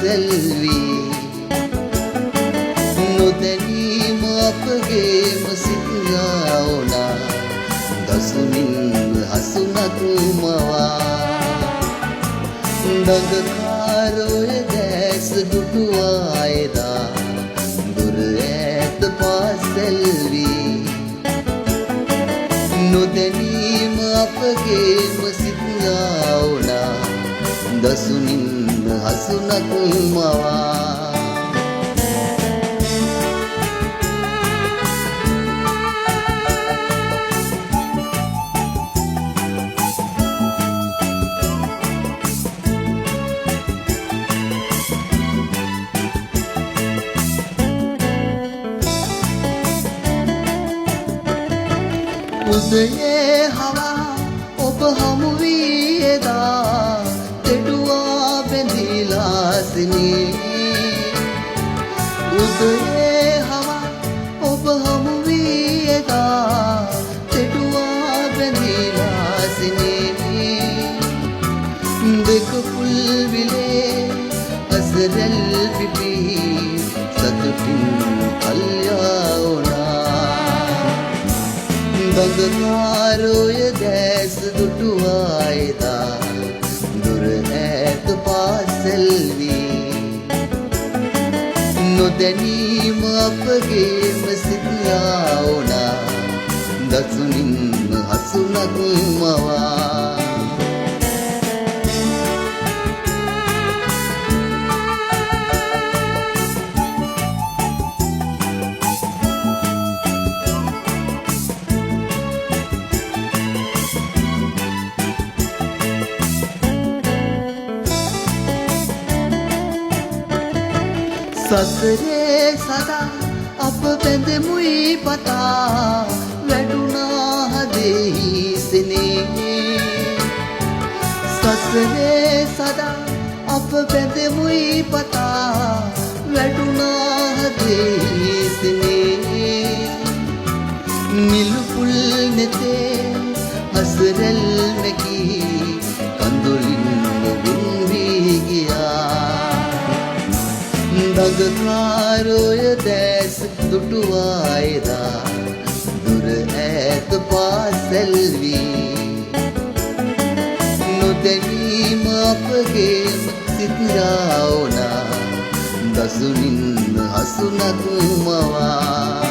සෙල්වි නොදැනීම අපගේම සිත්ගාවුණා දසුනින් හසුනක් මවා දඟකාරෝය දැස් දුටුවා එදා දුර ඈත පාසෙල්වි නොදැනීම අපගේම සිත්ගාවුණා දසුනින් හසුනක් මවා උදයේ හවා ඔබ හමු වී එදා දෙඩුවා බැඳිලා සිනේ උදයේ හවා ඔබ හමු වී එදා දෙඩුවා බැඳිලා සිනේ දෙක පුල් විලේ අසරල් පිපි සතුටින් කල්යාවුණා දඟකාරෝය දැස් දුටුවා එදා දුර ඈත පාසෙල්වි නොදැනීම අපගේම සිත්ගාවුණා දසුනින් හසුනක් මවා සසරේ සදා අප බැඳෙමුයි පතා වැඩුණා හදෙහි සෙනේ සසරේ සදා අප බැඳෙමුයි පතා වැඩුණා හදෙහි සෙනේ නිලුපුල් නෙතේ අසරල් නැකී කඳුලින් වින්වී ගියා දඟකාරෝය දැස් දුටුවා එදා දුර ඈත පාසෙල්වි නොදැනීම අපගේම සිත්ගාවුණා දසුනින් හසුනක් මවා